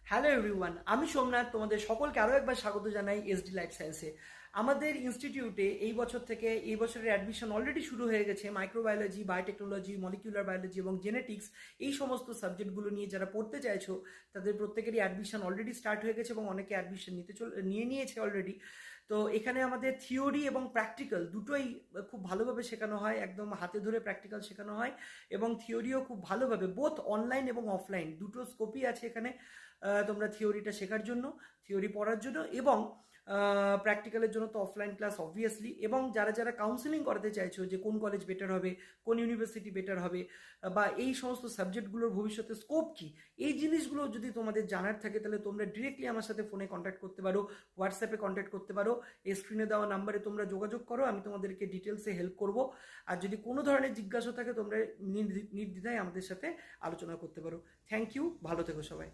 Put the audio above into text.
Hello everyone, আমি সোমনাথ, তোমাদের সকলকে আরও একবার স্বাগত জানাই এসডি লাইফ সায়েন্সে। আমাদের ইনস্টিটিউটে এই বছর থেকে এই বছরের অ্যাডমিশন অলরেডি শুরু হয়ে গেছে। মাইক্রোবায়োলজি, বায়োটেকনোলজি, মলিকিউলার বায়োলজি এবং জেনেটিক্স, এই সমস্ত সাবজেক্টগুলো নিয়ে যারা পড়তে চাইছো তাদের প্রত্যেকেরই অ্যাডমিশন অলরেডি স্টার্ট হয়ে গেছে এবং অনেকে অ্যাডমিশন নিয়ে নিয়েছে অলরেডি। তো এখানে আমাদের থিওরি এবং প্র্যাকটিক্যাল দুটোই খুব ভালোভাবে শেখানো হয়, একদম হাতে ধরে প্র্যাকটিক্যাল শেখানো হয় এবং থিওরিও খুব ভালোভাবে, বোথ অনলাইন এবং অফলাইন দুটো স্কোপই আছে এখানে। তোমরা থিওরিটা শেখার জন্য, থিওরি পড়ার জন্য, এবং প্র্যাকটিক্যালের জন্য তো অফলাইন ক্লাস অবভিয়াসলি। এবং যারা যারা কাউন্সিলিং করাতে চাইছো যে কোন কলেজ বেটার হবে, কোন ইউনিভার্সিটি বেটার হবে, বা এই সমস্ত সাবজেক্টগুলোর ভবিষ্যতে স্কোপ কি, এই জিনিসগুলো যদি তোমাদের জানার থাকে তাহলে তোমরা ডিরেক্টলি আমার সাথে ফোনে কন্ট্যাক্ট করতে পারো, হোয়াটসঅ্যাপে কন্ট্যাক্ট করতে পারো। এই স্ক্রিনে দেওয়া নাম্বারে তোমরা যোগাযোগ করো, আমি তোমাদেরকে ডিটেলসে হেল্প করব। আর যদি কোনো ধরনের জিজ্ঞাসা থাকে তোমরা নির্দ্বিধায় আমাদের সাথে আলোচনা করতে পারো। থ্যাংক ইউ, ভালো থেকো সবাই।